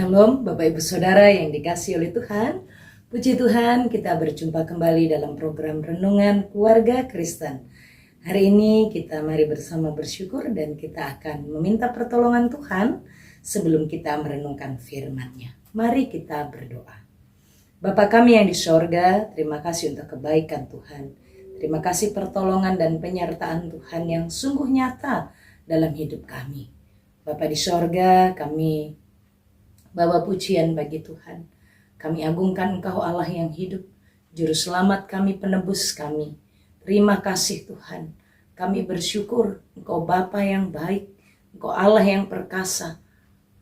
Shalom Bapak Ibu Saudara yang dikasihi oleh Tuhan. Puji Tuhan, kita berjumpa kembali dalam program Renungan Keluarga Kristen. Hari ini kita mari bersama bersyukur dan kita akan meminta pertolongan Tuhan sebelum kita merenungkan firman-Nya. Mari kita berdoa. Bapa kami yang di sorga, terima kasih untuk kebaikan Tuhan. Terima kasih pertolongan dan penyertaan Tuhan yang sungguh nyata dalam hidup kami. Bapa di sorga, kami bawa pujian bagi Tuhan. Kami agungkan Engkau Allah yang hidup, Juru Selamat kami, penebus kami. Terima kasih Tuhan. Kami bersyukur Engkau Bapa yang baik, Engkau Allah yang perkasa,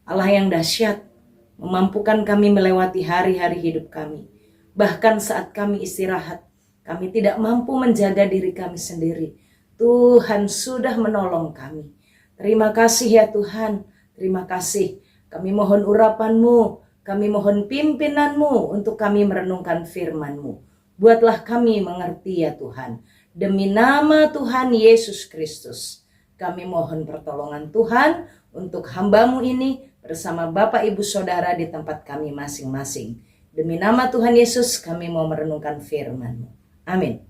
Allah yang dahsyat, memampukan kami melewati hari-hari hidup kami. Bahkan saat kami istirahat, kami tidak mampu menjaga diri kami sendiri. Tuhan sudah menolong kami. Terima kasih ya Tuhan, terima kasih. Kami mohon urapan-Mu, kami mohon pimpinan-Mu untuk kami merenungkan firman-Mu. Buatlah kami mengerti ya Tuhan. Demi nama Tuhan Yesus Kristus, kami mohon pertolongan Tuhan untuk hamba-Mu ini bersama Bapak Ibu Saudara di tempat kami masing-masing. Demi nama Tuhan Yesus kami mau merenungkan firman-Mu. Amin.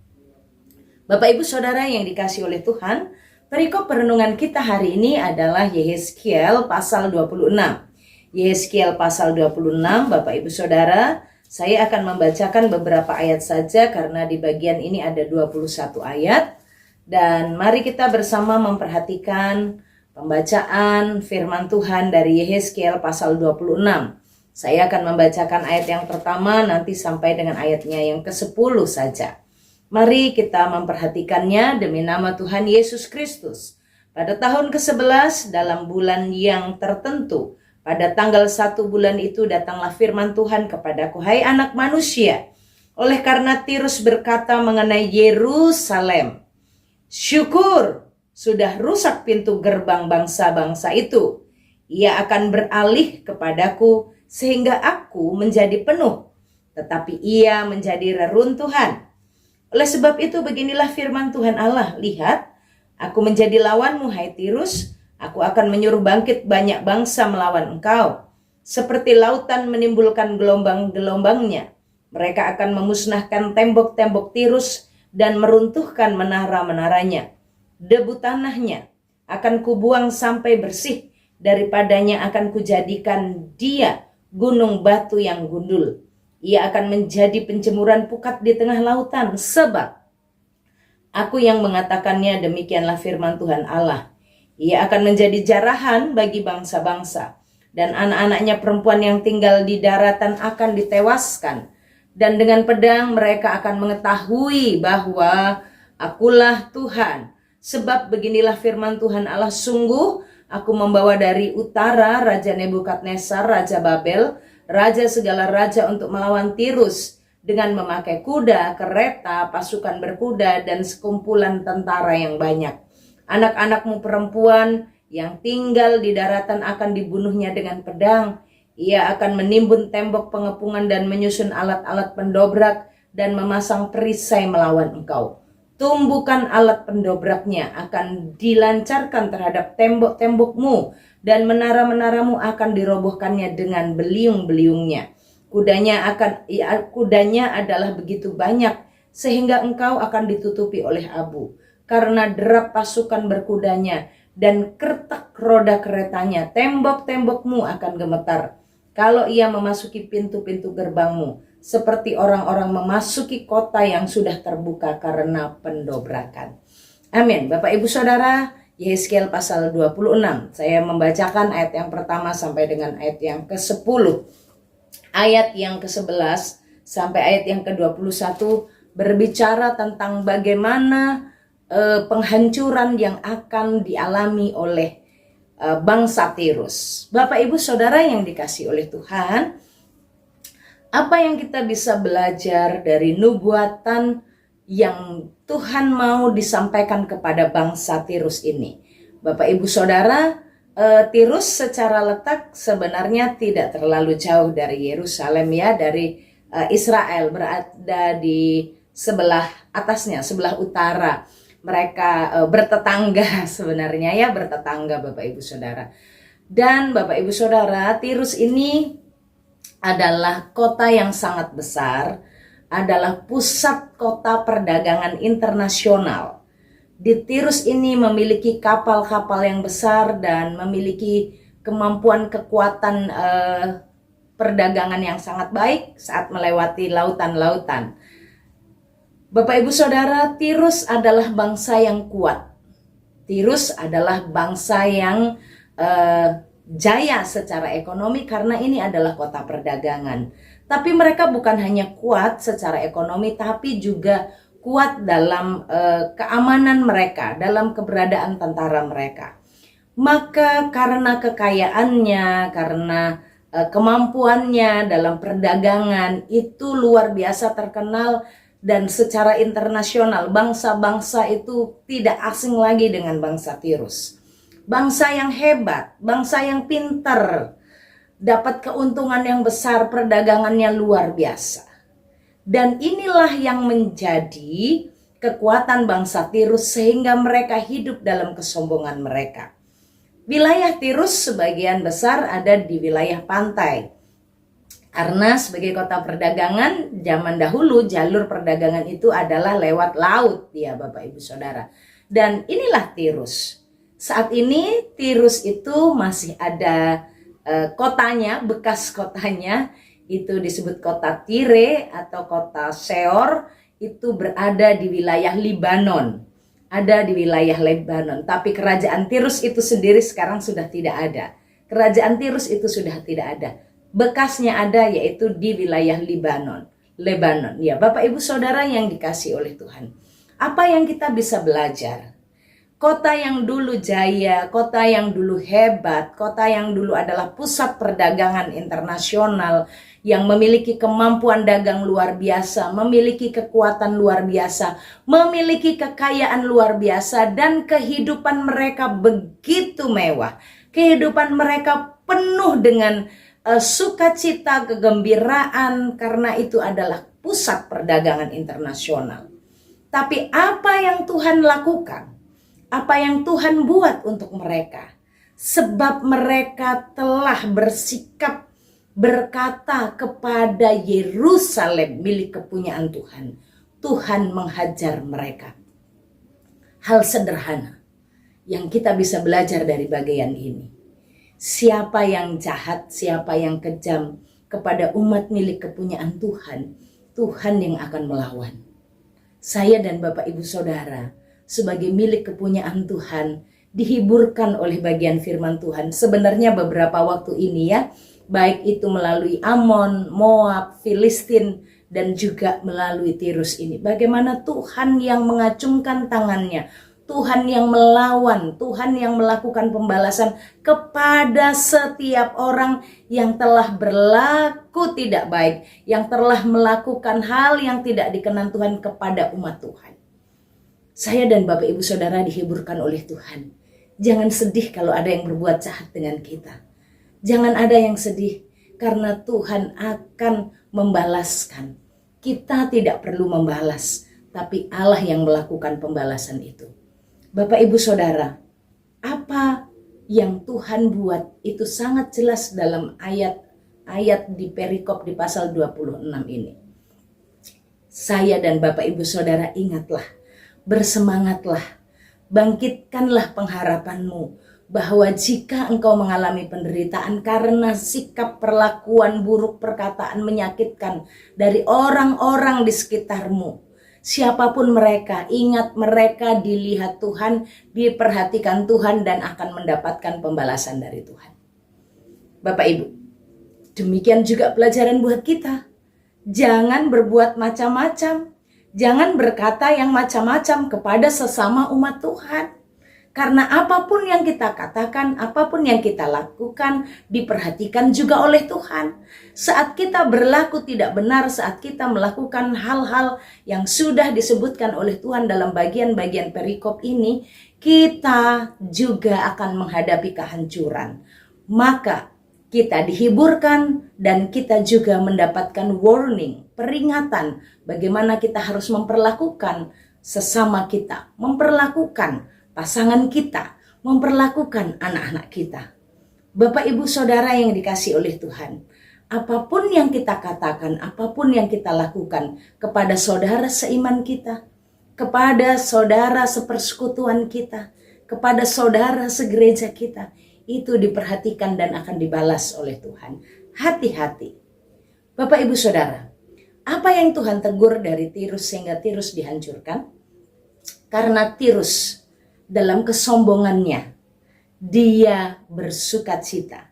Bapak Ibu Saudara yang dikasihi oleh Tuhan, perikop perenungan kita hari ini adalah Yehezkiel pasal 26. Yehezkiel pasal 26, Bapak Ibu Saudara, saya akan membacakan beberapa ayat saja karena di bagian ini ada 21 ayat. Dan mari kita bersama memperhatikan pembacaan firman Tuhan dari Yehezkiel pasal 26. Saya akan membacakan ayat yang pertama nanti sampai dengan ayatnya yang ke-10 saja. Mari kita memperhatikannya demi nama Tuhan Yesus Kristus. Pada tahun ke-11 dalam bulan yang tertentu, pada tanggal 1 bulan itu datanglah firman Tuhan kepadaku, hai anak manusia, oleh karena Tirus berkata mengenai Yerusalem, syukur, sudah rusak pintu gerbang bangsa-bangsa itu. Ia akan beralih kepadaku sehingga aku menjadi penuh, tetapi ia menjadi reruntuhan. Oleh sebab itu beginilah firman Tuhan Allah, lihat, aku menjadi lawanmu hai Tirus, aku akan menyuruh bangkit banyak bangsa melawan engkau. Seperti lautan menimbulkan gelombang-gelombangnya, mereka akan memusnahkan tembok-tembok Tirus dan meruntuhkan menara-menaranya. Debu tanahnya akan kubuang sampai bersih, daripadanya akan kujadikan dia gunung batu yang gundul. Ia akan menjadi penjemuran pukat di tengah lautan, sebab aku yang mengatakannya, demikianlah firman Tuhan Allah. Ia akan menjadi jarahan bagi bangsa-bangsa, dan anak-anaknya perempuan yang tinggal di daratan akan ditewaskan. Dan dengan pedang mereka akan mengetahui bahwa akulah Tuhan. Sebab beginilah firman Tuhan Allah, sungguh aku membawa dari utara Raja Nebukadnezar, Raja Babel, raja segala raja untuk melawan Tirus dengan memakai kuda, kereta, pasukan berkuda, dan sekumpulan tentara yang banyak. Anak-anakmu perempuan yang tinggal di daratan akan dibunuhnya dengan pedang. Ia akan menimbun tembok pengepungan dan menyusun alat-alat pendobrak dan memasang perisai melawan engkau. Tumbukan alat pendobraknya akan dilancarkan terhadap tembok-tembokmu, dan menara-menaramu akan dirobohkannya dengan beliung-beliungnya. Kudanya adalah begitu banyak sehingga engkau akan ditutupi oleh abu. Karena derap pasukan berkudanya dan kertak roda keretanya, tembok-tembokmu akan gemetar. Kalau ia memasuki pintu-pintu gerbangmu, seperti orang-orang memasuki kota yang sudah terbuka karena pendobrakan. Amin. Bapak Ibu Saudara, Yehezkiel pasal 26. Saya membacakan ayat yang pertama sampai dengan ayat yang ke-10. Ayat yang ke-11 sampai ayat yang ke-21 berbicara tentang bagaimana penghancuran yang akan dialami oleh bangsa Tirus. Bapak Ibu Saudara yang dikasihi oleh Tuhan, apa yang kita bisa belajar dari nubuatan yang Tuhan mau disampaikan kepada bangsa Tirus ini? Bapak Ibu Saudara, Tirus secara letak sebenarnya tidak terlalu jauh dari Yerusalem ya, dari Israel, berada di sebelah atasnya, sebelah utara. Mereka bertetangga sebenarnya ya, bertetangga Bapak Ibu Saudara. Dan Bapak Ibu Saudara, Tirus ini adalah kota yang sangat besar, adalah pusat kota perdagangan internasional. Di Tirus ini memiliki kapal-kapal yang besar dan memiliki kemampuan kekuatan perdagangan yang sangat baik saat melewati lautan-lautan. Bapak Ibu Saudara, Tirus adalah bangsa yang kuat. Tirus adalah bangsa yang jaya secara ekonomi karena ini adalah kota perdagangan. Tapi mereka bukan hanya kuat secara ekonomi, tapi juga kuat dalam keamanan mereka, dalam keberadaan tentara mereka. Maka karena kekayaannya, karena kemampuannya dalam perdagangan itu luar biasa terkenal, dan secara internasional bangsa-bangsa itu tidak asing lagi dengan bangsa Tirus. Bangsa yang hebat, bangsa yang pintar, dapat keuntungan yang besar, perdagangannya luar biasa. Dan inilah yang menjadi kekuatan bangsa Tirus sehingga mereka hidup dalam kesombongan mereka. Wilayah Tirus sebagian besar ada di wilayah pantai. Karena sebagai kota perdagangan, zaman dahulu jalur perdagangan itu adalah lewat laut ya Bapak Ibu Saudara. Dan inilah Tirus. Saat ini Tirus itu masih ada kotanya, bekas kotanya, itu disebut kota Tire atau kota Seor, itu berada di wilayah Libanon. Ada di wilayah Lebanon, tapi kerajaan Tirus itu sendiri sekarang sudah tidak ada. Kerajaan Tirus itu sudah tidak ada. Bekasnya ada, yaitu di wilayah Lebanon. Ya, Bapak Ibu Saudara yang dikasih oleh Tuhan. Apa yang kita bisa belajar? Kota yang dulu jaya, kota yang dulu hebat, kota yang dulu adalah pusat perdagangan internasional, yang memiliki kemampuan dagang luar biasa, memiliki kekuatan luar biasa, memiliki kekayaan luar biasa, dan kehidupan mereka begitu mewah. Kehidupan mereka penuh dengan sukacita, kegembiraan, karena itu adalah pusat perdagangan internasional. Tapi apa yang Tuhan lakukan? Apa yang Tuhan buat untuk mereka? Sebab mereka telah bersikap berkata kepada Yerusalem milik kepunyaan Tuhan. Tuhan menghajar mereka. Hal sederhana yang kita bisa belajar dari bagian ini. Siapa yang jahat, siapa yang kejam kepada umat milik kepunyaan Tuhan, Tuhan yang akan melawan. Saya dan Bapak Ibu Saudara sebagai milik kepunyaan Tuhan dihiburkan oleh bagian firman Tuhan. Sebenarnya beberapa waktu ini ya, baik itu melalui Amon, Moab, Filistin, dan juga melalui Tirus ini. Bagaimana Tuhan yang mengacungkan tangannya, Tuhan yang melawan, Tuhan yang melakukan pembalasan kepada setiap orang yang telah berlaku tidak baik, yang telah melakukan hal yang tidak dikenan Tuhan kepada umat Tuhan. Saya dan Bapak Ibu Saudara dihiburkan oleh Tuhan. Jangan sedih kalau ada yang berbuat jahat dengan kita. Jangan ada yang sedih karena Tuhan akan membalaskan. Kita tidak perlu membalas, tapi Allah yang melakukan pembalasan itu. Bapak Ibu Saudara, apa yang Tuhan buat itu sangat jelas dalam ayat di perikop di pasal 26 ini. Saya dan Bapak Ibu Saudara ingatlah, bersemangatlah, bangkitkanlah pengharapanmu bahwa jika engkau mengalami penderitaan karena sikap perlakuan buruk, perkataan menyakitkan dari orang-orang di sekitarmu, siapapun mereka, ingat mereka dilihat Tuhan, diperhatikan Tuhan, dan akan mendapatkan pembalasan dari Tuhan. Bapak Ibu, demikian juga pelajaran buat kita. Jangan berbuat macam-macam. Jangan berkata yang macam-macam kepada sesama umat Tuhan. Karena apapun yang kita katakan, apapun yang kita lakukan, diperhatikan juga oleh Tuhan. Saat kita berlaku tidak benar, saat kita melakukan hal-hal yang sudah disebutkan oleh Tuhan dalam bagian-bagian perikop ini, kita juga akan menghadapi kehancuran. Maka kita dihiburkan dan kita juga mendapatkan warning, peringatan bagaimana kita harus memperlakukan sesama kita, memperlakukan pasangan kita, memperlakukan anak-anak kita. Bapak Ibu Saudara yang dikasih oleh Tuhan, apapun yang kita katakan, apapun yang kita lakukan kepada saudara seiman kita, kepada saudara sepersekutuan kita, kepada saudara segereja kita, itu diperhatikan dan akan dibalas oleh Tuhan. Hati-hati. Bapak Ibu Saudara, apa yang Tuhan tegur dari Tirus sehingga Tirus dihancurkan? Karena Tirus dalam kesombongannya, dia bersukacita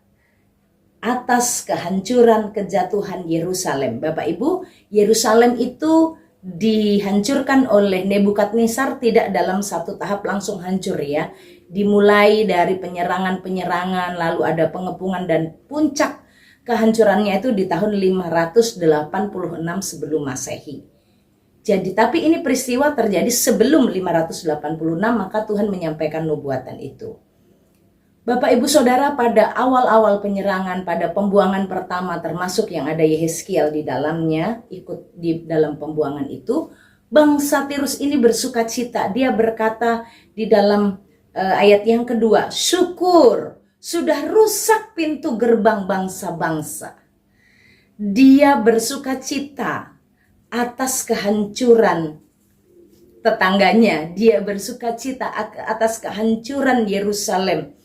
atas kehancuran kejatuhan Yerusalem. Bapak Ibu, Yerusalem itu dihancurkan oleh Nebukadnezar tidak dalam satu tahap langsung hancur ya. Dimulai dari penyerangan-penyerangan, lalu ada pengepungan, dan puncak kehancurannya itu di tahun 586 sebelum Masehi. Jadi tapi ini peristiwa terjadi sebelum 586, maka Tuhan menyampaikan nubuatan itu. Bapak Ibu Saudara, pada awal-awal penyerangan, pada pembuangan pertama, termasuk yang ada Yehezkiel di dalamnya, ikut di dalam pembuangan itu, bangsa Tirus ini bersukacita. Dia berkata di dalam ayat yang kedua, syukur, sudah rusak pintu gerbang bangsa-bangsa. Dia bersukacita atas kehancuran tetangganya. Dia bersukacita atas kehancuran Yerusalem.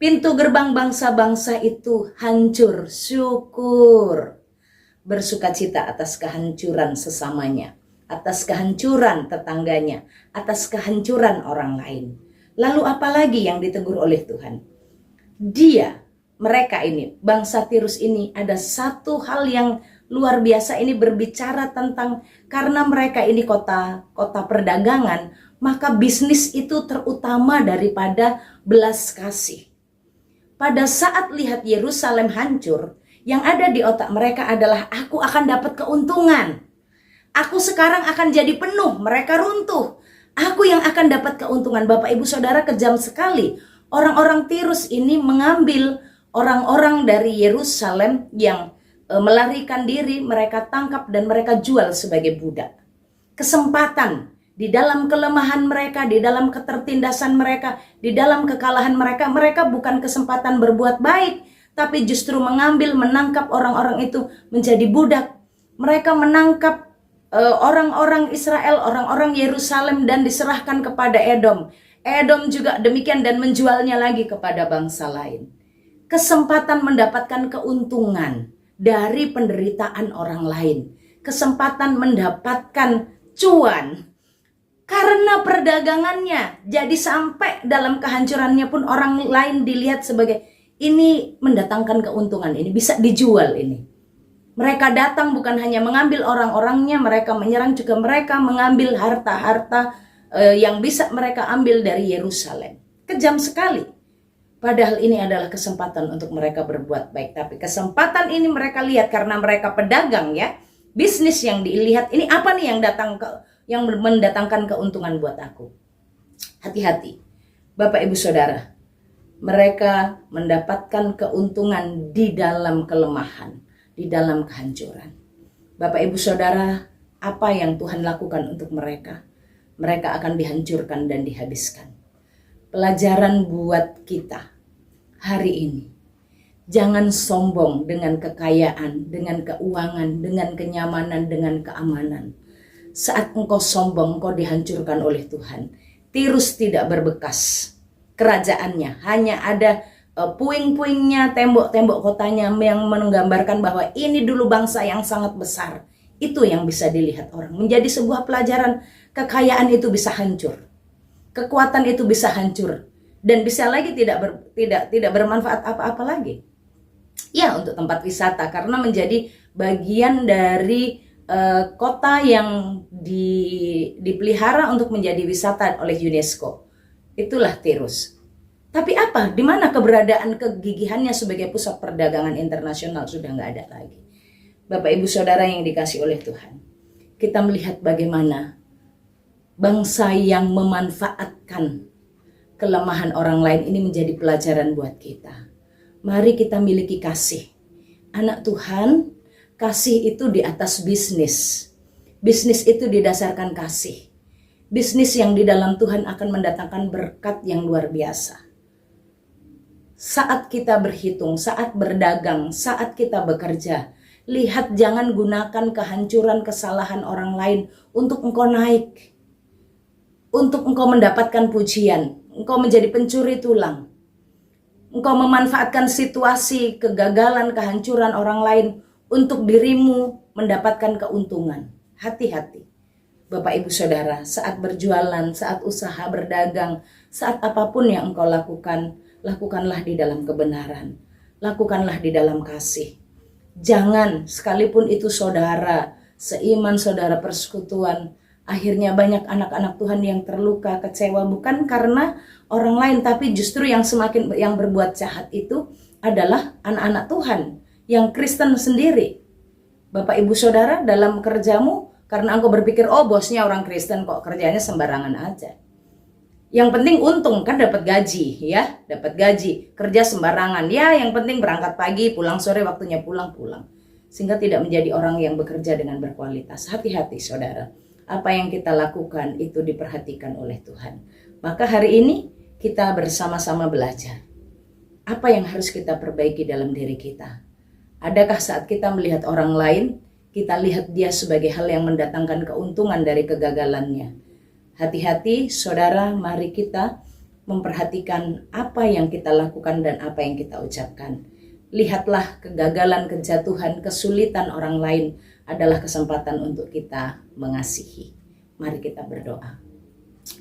Pintu gerbang bangsa-bangsa itu hancur, syukur. Bersukacita atas kehancuran sesamanya, atas kehancuran tetangganya, atas kehancuran orang lain. Lalu apalagi yang ditegur oleh Tuhan? Mereka ini, bangsa Tirus ini, ada satu hal yang luar biasa ini berbicara tentang, karena mereka ini kota perdagangan, maka bisnis itu terutama daripada belas kasih. Pada saat lihat Yerusalem hancur, yang ada di otak mereka adalah aku akan dapat keuntungan. Aku sekarang akan jadi penuh, mereka runtuh. Aku yang akan dapat keuntungan. Bapak Ibu Saudara, kejam sekali. Orang-orang Tirus ini mengambil orang-orang dari Yerusalem yang melarikan diri, mereka tangkap dan mereka jual sebagai budak. Kesempatan di dalam kelemahan mereka, di dalam ketertindasan mereka, di dalam kekalahan mereka bukan kesempatan berbuat baik, tapi justru menangkap orang-orang itu menjadi budak. Mereka menangkap orang-orang Israel, orang-orang Yerusalem, dan diserahkan kepada Edom. Edom juga demikian, dan menjualnya lagi kepada bangsa lain. Kesempatan mendapatkan keuntungan dari penderitaan orang lain. Kesempatan mendapatkan cuan karena perdagangannya. Jadi sampai dalam kehancurannya pun orang lain dilihat sebagai ini mendatangkan keuntungan, ini bisa dijual ini. Mereka datang bukan hanya mengambil orang-orangnya, mereka menyerang juga mereka mengambil harta-harta yang bisa mereka ambil dari Yerusalem. Kejam sekali. Padahal ini adalah kesempatan untuk mereka berbuat baik. Tapi kesempatan ini mereka lihat karena mereka pedagang ya. Bisnis yang dilihat, ini apa nih yang mendatangkan keuntungan buat aku. Hati-hati. Bapak Ibu Saudara, mereka mendapatkan keuntungan di dalam kelemahan, di dalam kehancuran. Bapak Ibu Saudara, apa yang Tuhan lakukan untuk mereka? Mereka akan dihancurkan dan dihabiskan. Pelajaran buat kita hari ini. Jangan sombong dengan kekayaan, dengan keuangan, dengan kenyamanan, dengan keamanan. Saat engkau sombong, engkau dihancurkan oleh Tuhan. Tirus tidak berbekas kerajaannya, hanya ada puing-puingnya, tembok-tembok kotanya yang menggambarkan bahwa ini dulu bangsa yang sangat besar. Itu yang bisa dilihat orang. Menjadi sebuah pelajaran, kekayaan itu bisa hancur. Kekuatan itu bisa hancur. Dan bisa lagi tidak bermanfaat apa-apa lagi. Ya, untuk tempat wisata, karena menjadi bagian dari kota yang dipelihara untuk menjadi wisata oleh UNESCO. Itulah Tirus. Tapi apa? Di mana keberadaan kegigihannya sebagai pusat perdagangan internasional? Sudah nggak ada lagi. Bapak Ibu Saudara yang dikasih oleh Tuhan, kita melihat bagaimana bangsa yang memanfaatkan kelemahan orang lain ini menjadi pelajaran buat kita. Mari kita miliki kasih. Anak Tuhan, kasih itu di atas bisnis. Bisnis itu didasarkan kasih. Bisnis yang di dalam Tuhan akan mendatangkan berkat yang luar biasa. saat kita berhitung, saat berdagang, saat kita bekerja. Lihat, jangan gunakan kehancuran, kesalahan orang lain untuk engkau naik, untuk engkau mendapatkan pujian, engkau menjadi pencuri tulang. Engkau memanfaatkan situasi, kegagalan, kehancuran orang lain untuk dirimu mendapatkan keuntungan. Hati-hati. Bapak Ibu Saudara, saat berjualan, saat usaha, berdagang, saat apapun yang engkau lakukan, lakukanlah di dalam kebenaran. Lakukanlah di dalam kasih. Jangan, sekalipun itu saudara, seiman, saudara persekutuan, akhirnya banyak anak-anak Tuhan yang terluka, kecewa, bukan karena orang lain, tapi justru yang berbuat jahat itu adalah anak-anak Tuhan yang Kristen sendiri. Bapak Ibu Saudara, dalam kerjamu, karena engkau berpikir, oh bosnya orang Kristen kok, kerjanya sembarangan aja. Yang penting untung, kan dapat gaji, ya, dapat gaji, kerja sembarangan, ya, yang penting berangkat pagi, pulang sore, waktunya pulang. Sehingga tidak menjadi orang yang bekerja dengan berkualitas. Hati-hati saudara, apa yang kita lakukan itu diperhatikan oleh Tuhan. Maka hari ini kita bersama-sama belajar. Apa yang harus kita perbaiki dalam diri kita? Adakah saat kita melihat orang lain, kita lihat dia sebagai hal yang mendatangkan keuntungan dari kegagalannya? Hati-hati saudara, mari kita memperhatikan apa yang kita lakukan dan apa yang kita ucapkan. Lihatlah kegagalan, kejatuhan, kesulitan orang lain adalah kesempatan untuk kita mengasihi. Mari kita berdoa.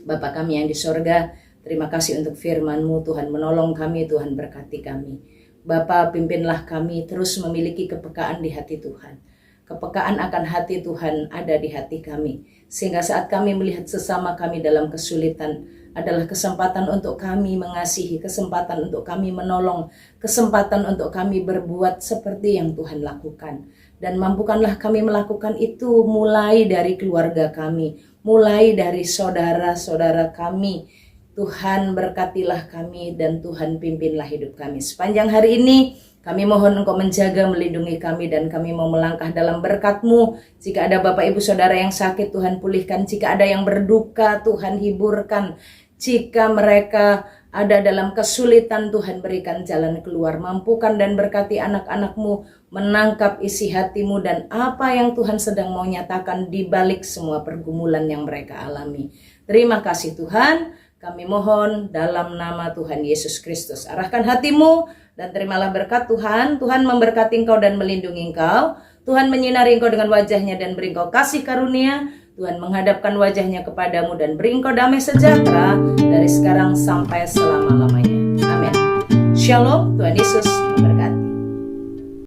Bapa kami yang di sorga, terima kasih untuk firman-Mu. Tuhan menolong kami, Tuhan berkati kami. Bapa, pimpinlah kami terus memiliki kepekaan di hati Tuhan. Kepekaan akan hati Tuhan ada di hati kami. Sehingga saat kami melihat sesama kami dalam kesulitan, adalah kesempatan untuk kami mengasihi, kesempatan untuk kami menolong, kesempatan untuk kami berbuat seperti yang Tuhan lakukan. Dan mampukanlah kami melakukan itu mulai dari keluarga kami, mulai dari saudara-saudara kami. Tuhan berkatilah kami dan Tuhan pimpinlah hidup kami. Sepanjang hari ini kami mohon Engkau menjaga, melindungi kami, dan kami mau melangkah dalam berkat-Mu. Jika ada Bapak Ibu Saudara yang sakit, Tuhan pulihkan. Jika ada yang berduka, Tuhan hiburkan. Jika mereka ada dalam kesulitan, Tuhan berikan jalan keluar. Mampukan dan berkati anak-anak-Mu menangkap isi hati-Mu dan apa yang Tuhan sedang mau nyatakan di balik semua pergumulan yang mereka alami. Terima kasih Tuhan. Kami mohon dalam nama Tuhan Yesus Kristus. Arahkan hatimu dan terimalah berkat Tuhan. Tuhan memberkati engkau dan melindungi engkau. Tuhan menyinari engkau dengan wajahnya dan beri engkau kasih karunia. Tuhan menghadapkan wajahnya kepadamu dan beri engkau damai sejahtera dari sekarang sampai selama-lamanya. Amin. Shalom, Tuhan Yesus memberkati.